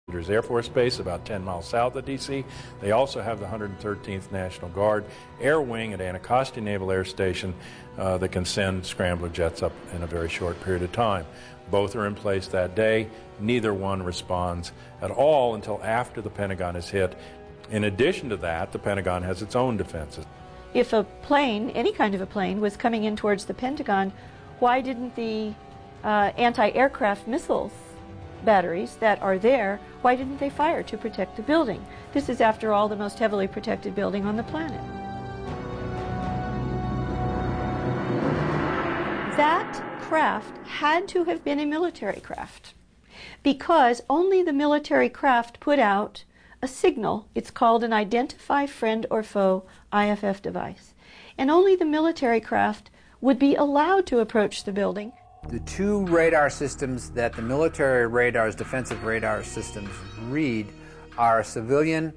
Air Force Base about 10 miles south of D.C. They also have the 113th National Guard Air Wing at Anacostia Naval Air Station that can send scrambler jets up in a very short period of time. Both are in place that day. Neither one responds at all until after the Pentagon is hit. In addition to that, the Pentagon has its own defenses. If a plane, any kind of a plane, was coming in towards the Pentagon, why didn't the anti-aircraft missiles batteries that are there, why didn't they fire to protect the building? This is, after all, the most heavily protected building on the planet. That craft had to have been a military craft, because only the military craft put out a signal. It's called an Identify Friend or Foe IFF device. And only the military craft would be allowed to approach the building. The two radar systems that the military radars, defensive radar systems, read are a civilian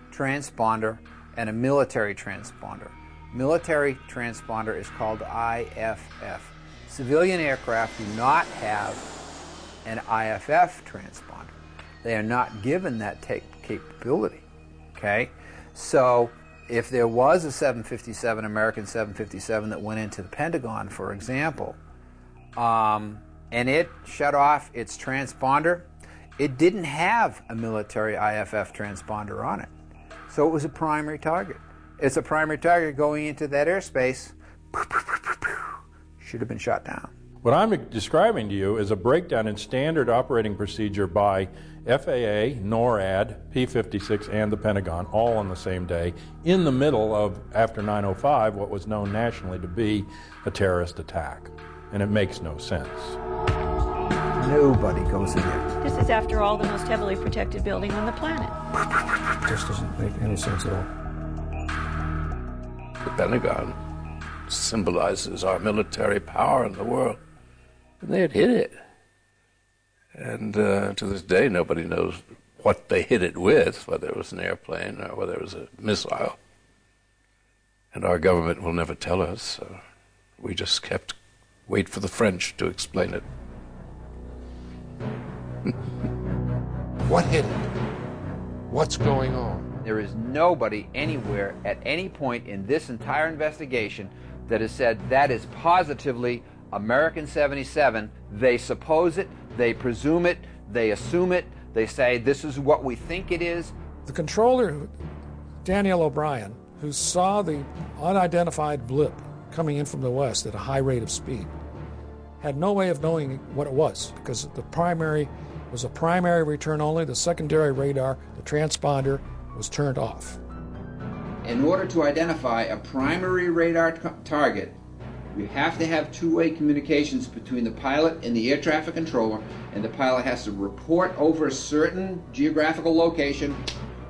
transponder and a military transponder. Military transponder is called IFF. Civilian aircraft do not have an IFF transponder. They are not given that capability. Okay? So if there was a 757, American 757, that went into the Pentagon, for example, and it shut off its transponder, it didn't have a military IFF transponder on it. So it was a primary target. It's a primary target going into that airspace. Should have been shot down. What I'm describing to you is a breakdown in standard operating procedure by FAA, NORAD, P-56, and the Pentagon, all on the same day, in the middle of, after 9/05, what was known nationally to be a terrorist attack. And it makes no sense. Nobody goes in there. This is, after all, the most heavily protected building on the planet. It just doesn't make any sense at all. The Pentagon symbolizes our military power in the world. And they had hit it. And to this day, nobody knows what they hit it with, whether it was an airplane or whether it was a missile. And our government will never tell us. So we just wait for the French to explain it. What hit it? What's going on? There is nobody anywhere at any point in this entire investigation that has said that is positively American 77. They suppose it, they presume it, they assume it, they say this is what we think it is. The controller, Danielle O'Brien, who saw the unidentified blip coming in from the west at a high rate of speed, had no way of knowing what it was, because the primary was a primary return only. The secondary radar, the transponder, was turned off. In order to identify a primary radar target, you have to have two-way communications between the pilot and the air traffic controller, and the pilot has to report over a certain geographical location,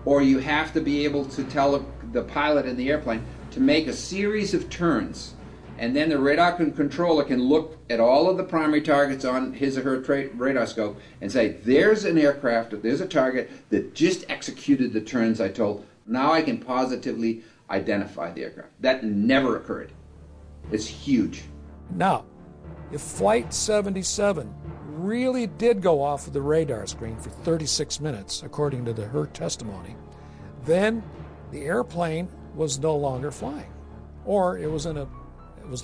or you have to be able to tell the pilot in the airplane to make a series of turns. And then the radar controller can look at all of the primary targets on his or her radar scope and say, there's an aircraft, or there's a target that just executed the turns I told. Now I can positively identify the aircraft. That never occurred. It's huge. Now, if Flight 77 really did go off of the radar screen for 36 minutes, according to her testimony, then the airplane was no longer flying. Or it was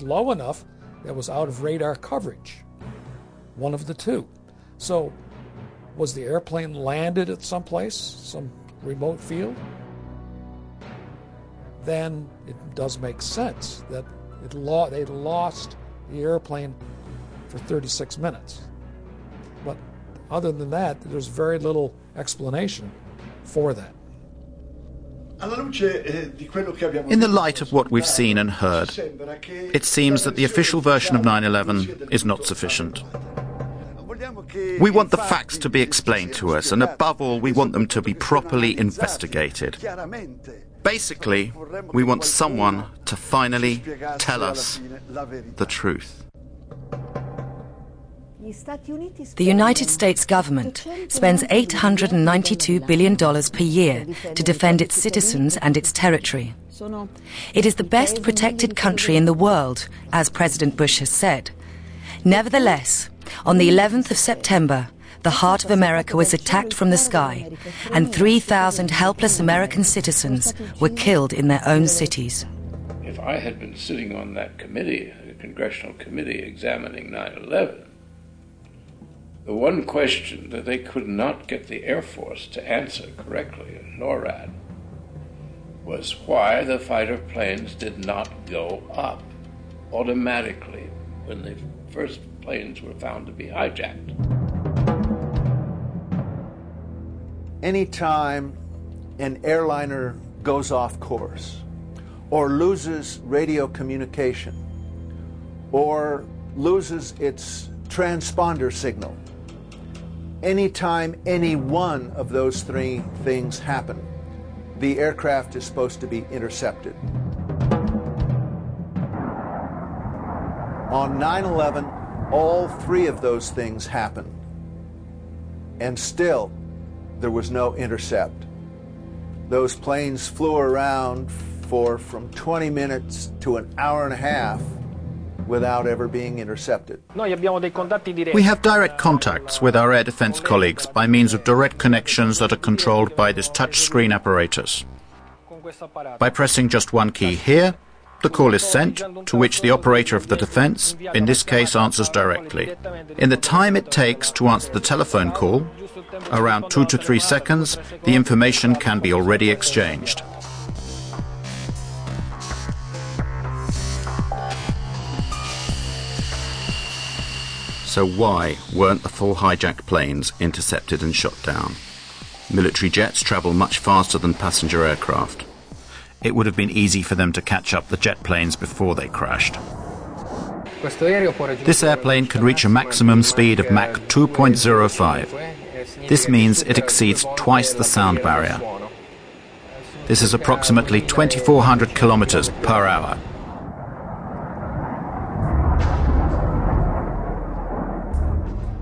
low enough that it was out of radar coverage. One of the two. So, was the airplane landed at some place, some remote field? Then it does make sense that they'd lost the airplane for 36 minutes. But other than that, there's very little explanation for that. In the light of what we've seen and heard, it seems that the official version of 9/11 is not sufficient. We want the facts to be explained to us, and above all, we want them to be properly investigated. Basically, we want someone to finally tell us the truth. The United States government spends $892 billion per year to defend its citizens and its territory. It is the best protected country in the world, as President Bush has said. Nevertheless, on the 11th of September, the heart of America was attacked from the sky, and 3,000 helpless American citizens were killed in their own cities. If I had been sitting on that committee, a congressional committee examining 9/11, the one question that they could not get the Air Force to answer correctly, NORAD, was why the fighter planes did not go up automatically when the first planes were found to be hijacked. Anytime an airliner goes off course, or loses radio communication, or loses its transponder signal, anytime any one of those three things happen, the aircraft is supposed to be intercepted. On 9/11, all three of those things happened, and still there was no intercept. Those planes flew around for from 20 minutes to an hour and a half without ever being intercepted. We have direct contacts with our air defense colleagues by means of direct connections that are controlled by this touchscreen apparatus. By pressing just one key here, the call is sent, to which the operator of the defense, in this case, answers directly. In the time it takes to answer the telephone call, around 2 to 3 seconds, the information can be already exchanged. So why weren't the full hijacked planes intercepted and shot down? Military jets travel much faster than passenger aircraft. It would have been easy for them to catch up the jet planes before they crashed. This airplane can reach a maximum speed of Mach 2.05. This means it exceeds twice the sound barrier. This is approximately 2,400 kilometers per hour.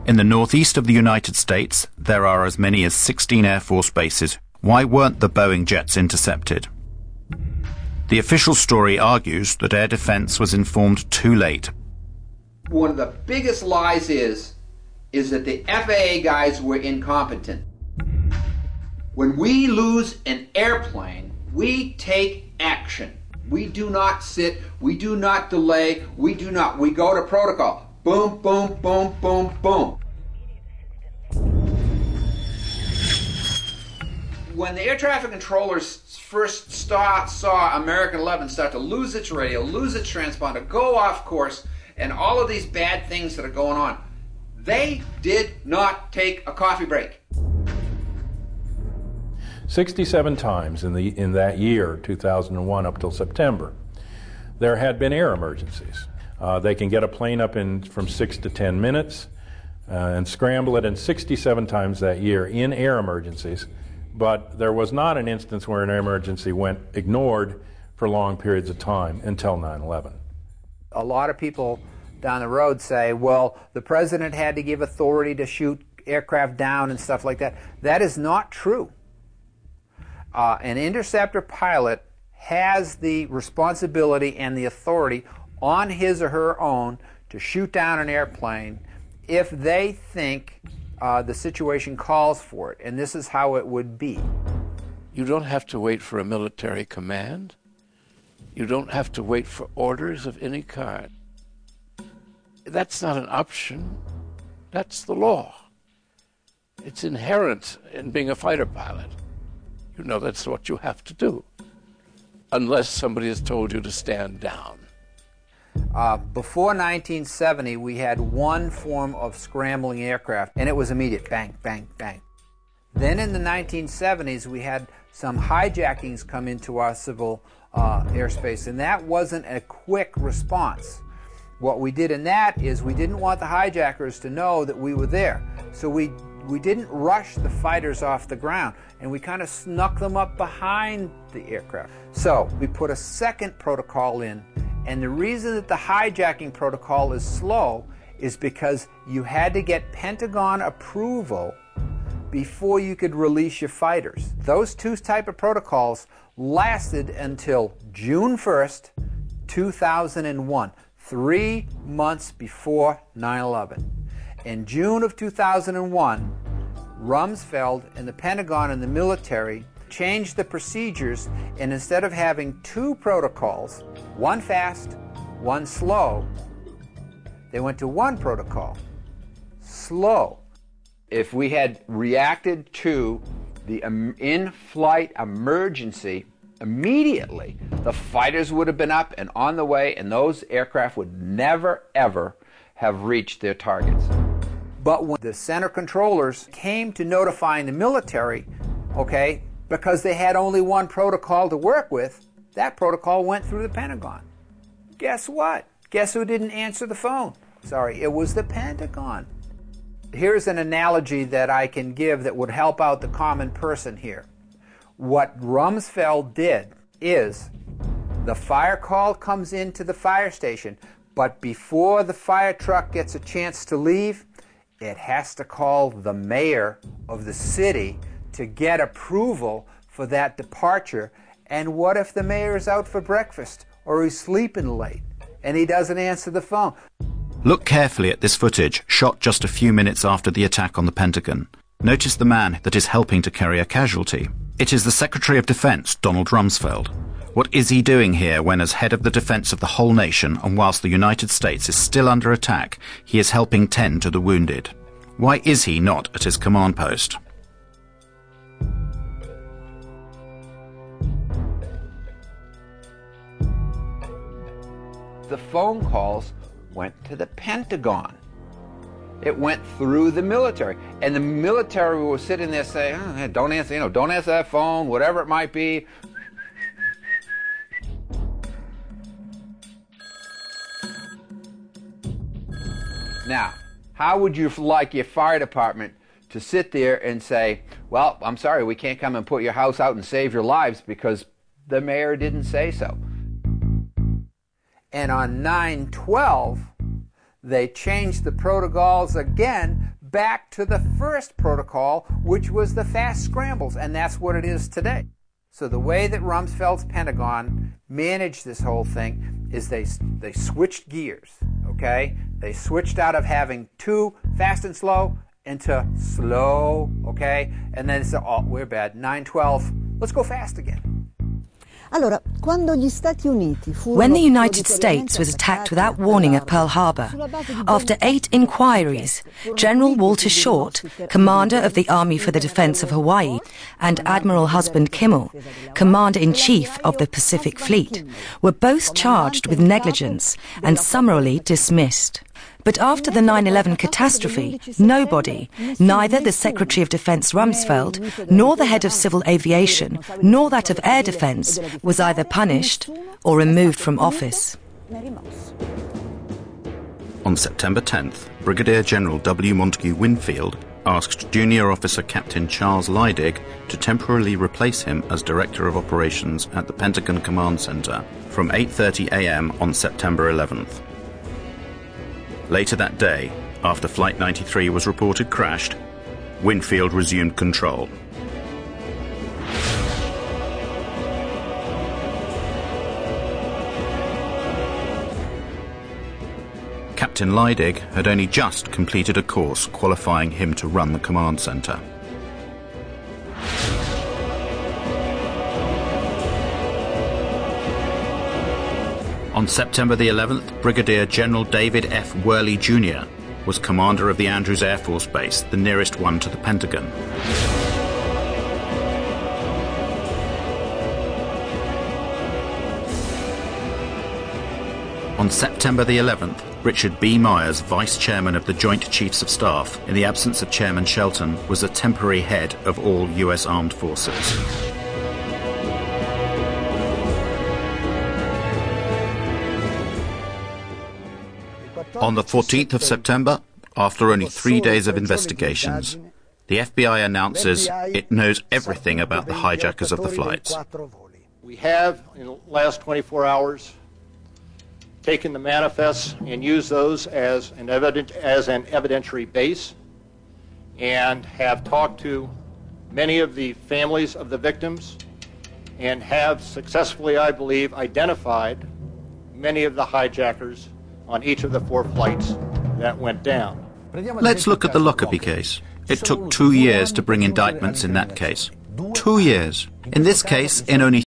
In the northeast of the United States, there are as many as 16 Air Force bases. Why weren't the Boeing jets intercepted? The official story argues that air defense was informed too late. One of the biggest lies is that the FAA guys were incompetent. When we lose an airplane, we take action. We do not sit, we do not delay, we go to protocol. Boom, boom, boom, boom, boom. When the air traffic controllers first saw American 11 start to lose its radio, lose its transponder, go off course, and all of these bad things that are going on, they did not take a coffee break. 67 times in that year, 2001, up till September, there had been air emergencies. They can get a plane up in from 6 to 10 minutes and scramble it, and 67 times that year in air emergencies. But there was not an instance where an air emergency went ignored for long periods of time until 9/11. A lot of people down the road say, well, the president had to give authority to shoot aircraft down and stuff like that. That is not true. An interceptor pilot has the responsibility and the authority on his or her own to shoot down an airplane if they think the situation calls for it, and this is how it would be. You don't have to wait for a military command. You don't have to wait for orders of any kind. That's not an option. That's the law. It's inherent in being a fighter pilot. You know that's what you have to do, unless somebody has told you to stand down. Before 1970, we had one form of scrambling aircraft, and it was immediate, bang, bang, bang. Then in the 1970s, we had some hijackings come into our civil airspace, and that wasn't a quick response. What we did in that is we didn't want the hijackers to know that we were there, so we didn't rush the fighters off the ground, and we kind of snuck them up behind the aircraft. So we put a second protocol in, and the reason that the hijacking protocol is slow is because you had to get Pentagon approval before you could release your fighters. Those two type of protocols lasted until June 1st, 2001, 3 months before 9/11. In June of 2001, Rumsfeld and the Pentagon and the military changed the procedures, and instead of having two protocols, one fast, one slow, they went to one protocol, slow. If we had reacted to the in-flight emergency immediately, the fighters would have been up and on the way, and those aircraft would never, ever have reached their targets. But when the center controllers came to notifying the military, okay, because they had only one protocol to work with, that protocol went through the Pentagon. Guess what? Guess who didn't answer the phone? Sorry, it was the Pentagon. Here's an analogy that I can give that would help out the common person here. What Rumsfeld did is the fire call comes into the fire station, but before the fire truck gets a chance to leave, it has to call the mayor of the city to get approval for that departure. And what if the mayor is out for breakfast or he's sleeping late and he doesn't answer the phone? Look carefully at this footage, shot just a few minutes after the attack on the Pentagon. Notice the man that is helping to carry a casualty. It is the Secretary of Defense, Donald Rumsfeld. What is he doing here when, as head of the defense of the whole nation, and whilst the United States is still under attack, he is helping tend to the wounded? Why is he not at his command post? The phone calls went to the Pentagon. It went through the military, and the military was sitting there saying, oh, "Don't answer, don't answer that phone, whatever it might be." Now, how would you like your fire department to sit there and say, "Well, I'm sorry, we can't come and put your house out and save your lives because the mayor didn't say so"? And on 9/12, they changed the protocols again back to the first protocol, which was the fast scrambles, and that's what it is today. So the way that Rumsfeld's Pentagon managed this whole thing is they switched gears, okay? They switched out of having two fast and slow into slow, okay? And then they said, oh, we're bad, 9/12, let's go fast again. When the United States was attacked without warning at Pearl Harbor, after 8 inquiries, General Walter Short, commander of the Army for the Defense of Hawaii, and Admiral Husband Kimmel, commander-in-chief of the Pacific Fleet, were both charged with negligence and summarily dismissed. But after the 9/11 catastrophe, nobody, neither the Secretary of Defense Rumsfeld, nor the head of civil aviation, nor that of air defense, was either punished or removed from office. On September 10th, Brigadier General W. Montague Winfield asked Junior Officer Captain Charles Leidig to temporarily replace him as Director of Operations at the Pentagon Command Center from 8:30 a.m. on September 11th. Later that day, after Flight 93 was reported crashed, Winfield resumed control. Captain Leidig had only just completed a course qualifying him to run the command center. On September the 11th, Brigadier General David F. Worley Jr. was commander of the Andrews Air Force Base, the nearest one to the Pentagon. On September the 11th, Richard B. Myers, Vice Chairman of the Joint Chiefs of Staff, in the absence of Chairman Shelton, was the temporary head of all U.S. Armed Forces. On the 14th of September, after only 3 days of investigations, the FBI announces it knows everything about the hijackers of the flights. We have, in the last 24 hours, taken the manifests and used those as an evidentiary base, and have talked to many of the families of the victims, and have successfully, I believe, identified many of the hijackers on each of the 4 flights that went down. Let's look at the Lockerbie case. It took 2 years to bring indictments in that case. 2 years. In this case, in only